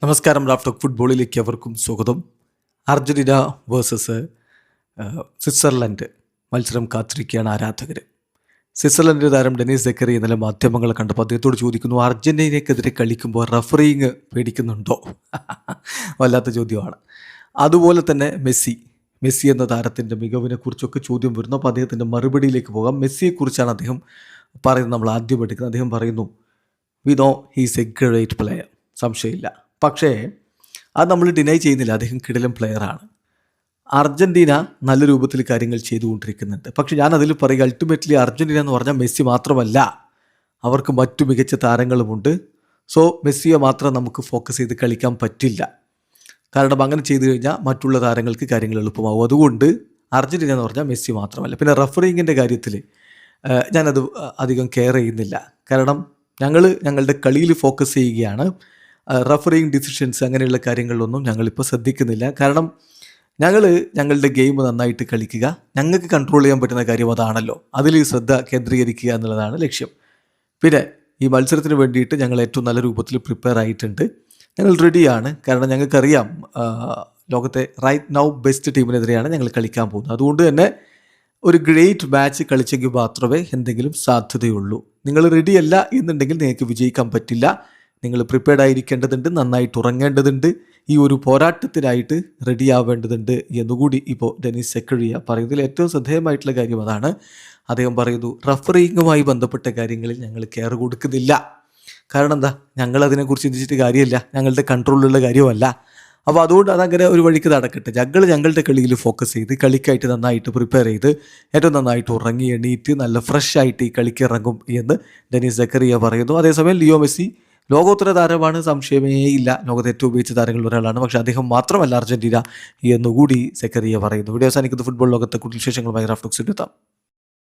നമസ്കാരം. റാഫ്റ്റോക്ക് ഫുട്ബോളിലേക്ക് അവർക്കും സ്വാഗതം. അർജന്റീന വേഴ്സസ് സ്വിറ്റ്സർലൻഡ് മത്സരം കാത്തിരിക്കുകയാണ് ആരാധകർ. സ്വിറ്റ്സർലൻഡിൻ്റെ താരം ഡെനീസ് സെക്കറി ഇന്നലെ മാധ്യമങ്ങളെ കണ്ടപ്പോൾ അദ്ദേഹത്തോട് ചോദിക്കുന്നു, അർജന്റീനയ്ക്കെതിരെ കളിക്കുമ്പോൾ റഫറിങ് പേടിക്കുന്നുണ്ടോ? വല്ലാത്ത ചോദ്യമാണ്. അതുപോലെ തന്നെ മെസ്സി എന്ന താരത്തിൻ്റെ മികവിനെ കുറിച്ചൊക്കെ ചോദ്യം വരുന്നു. അപ്പോൾ അദ്ദേഹത്തിൻ്റെ മറുപടിയിലേക്ക് പോകാം. മെസ്സിയെക്കുറിച്ചാണ് അദ്ദേഹം പറയുന്നത്. നമ്മൾ ആദ്യം എടുക്കുന്നത്, അദ്ദേഹം പറയുന്നു, we know he's A great player, സംശയമില്ല. പക്ഷേ അത് നമ്മൾ ഡിനൈ ചെയ്യുന്നില്ല, അദ്ദേഹം കിടിലൻ പ്ലെയറാണ്. അർജൻറ്റീന നല്ല രൂപത്തിൽ കാര്യങ്ങൾ ചെയ്തുകൊണ്ടിരിക്കുന്നുണ്ട്. പക്ഷേ ഞാൻ അതിൽ പറയുക, അൾട്ടിമേറ്റ്ലി അർജൻറ്റീന എന്ന് പറഞ്ഞാൽ മെസ്സി മാത്രമല്ല, അവർക്ക് മറ്റു മികച്ച താരങ്ങളുമുണ്ട്. സോ മെസ്സിയെ മാത്രം നമുക്ക് ഫോക്കസ് ചെയ്ത് കളിക്കാൻ പറ്റില്ല. കാരണം അങ്ങനെ ചെയ്തു കഴിഞ്ഞാൽ മറ്റുള്ള താരങ്ങൾക്ക് കാര്യങ്ങൾ എളുപ്പമാകും. അതുകൊണ്ട് അർജൻറ്റീന എന്ന് പറഞ്ഞാൽ മെസ്സി മാത്രമല്ല. പിന്നെ റഫറിങ്ങിൻ്റെ കാര്യത്തിൽ ഞാനത് അധികം കെയർ ചെയ്യുന്നില്ല. കാരണം ഞങ്ങളുടെ കളിയിൽ ഫോക്കസ് ചെയ്യുകയാണ്. റഫറിങ് ഡിസിഷൻസ് അങ്ങനെയുള്ള കാര്യങ്ങളിലൊന്നും ഞങ്ങളിപ്പോൾ ശ്രദ്ധിക്കുന്നില്ല. കാരണം ഞങ്ങളുടെ ഗെയിം നന്നായിട്ട് കളിക്കുക, ഞങ്ങൾക്ക് കൺട്രോൾ ചെയ്യാൻ പറ്റുന്ന കാര്യം അതാണല്ലോ. അതിൽ ശ്രദ്ധ കേന്ദ്രീകരിക്കുക എന്നുള്ളതാണ് ലക്ഷ്യം. പിന്നെ ഈ മത്സരത്തിന് വേണ്ടിയിട്ട് ഞങ്ങൾ ഏറ്റവും നല്ല രൂപത്തിൽ പ്രിപ്പയർ ആയിട്ടുണ്ട്. ഞങ്ങൾ റെഡിയാണ്. കാരണം ഞങ്ങൾക്കറിയാം ലോകത്തെ റൈറ്റ് നൗ ബെസ്റ്റ് ടീമിനെതിരെയാണ് ഞങ്ങൾ കളിക്കാൻ പോകുന്നത്. അതുകൊണ്ട് തന്നെ ഒരു ഗ്രേറ്റ് മാച്ച് കളിച്ചെങ്കിൽ മാത്രമേ എന്തെങ്കിലും സാധ്യതയുള്ളൂ. നിങ്ങൾ റെഡിയല്ല എന്നുണ്ടെങ്കിൽ നിങ്ങൾക്ക് വിജയിക്കാൻ പറ്റില്ല. നിങ്ങൾ പ്രിപ്പയർഡ് ആയിരിക്കേണ്ടതുണ്ട്, നന്നായിട്ട് ഉറങ്ങേണ്ടതുണ്ട്, ഈ ഒരു പോരാട്ടത്തിനായിട്ട് റെഡി ആവേണ്ടതുണ്ട് എന്നുകൂടി ഇപ്പോൾ ഡെനീസ് സെക്കറിയ പറയുന്നതിൽ ഏറ്റവും ശ്രദ്ധേയമായിട്ടുള്ള കാര്യം അതാണ്. അദ്ദേഹം പറയുന്നു, റഫറിങ്ങുമായി ബന്ധപ്പെട്ട കാര്യങ്ങളിൽ ഞങ്ങൾ കെയർ കൊടുക്കുന്നില്ല. കാരണം എന്താ, ഞങ്ങളതിനെക്കുറിച്ച് ചിന്തിച്ചിട്ട് കാര്യമില്ല, ഞങ്ങളുടെ കൺട്രോളിലുള്ള കാര്യമല്ല. അപ്പോൾ അതുകൊണ്ട് അതങ്ങനെ ഒരു വഴിക്ക് നടക്കട്ടെ. ഞങ്ങളുടെ കളിയിൽ ഫോക്കസ് ചെയ്ത് കളിക്കായിട്ട് നന്നായിട്ട് പ്രിപ്പയർ ചെയ്ത് ഏറ്റവും നന്നായിട്ട് ഉറങ്ങി എണീറ്റ് നല്ല ഫ്രഷ് ആയിട്ട് ഈ കളിക്ക് ഇറങ്ങും എന്ന് ഡെനീസ് സെക്കറിയ പറയുന്നു. അതേസമയം ലിയോ മെസ്സി ലോകോത്തര താരമാണ്, സംശയമേ ഇല്ല, ലോകത്തെ ഏറ്റവും ഉപയോഗിച്ച താരങ്ങളിൽ ഒരാളാണ്. പക്ഷേ അദ്ദേഹം മാത്രമല്ല അർജന്റീന എന്നുകൂടി സെക്കറിയ പറയുന്നു. വീഡിയോ അവസാനിക്കുന്ന ഫുട്ബോൾ ലോകത്തെ കൂടുതൽ വിശേഷങ്ങളുമായി റാഫ്റ്റോക്സിൽ എത്താം.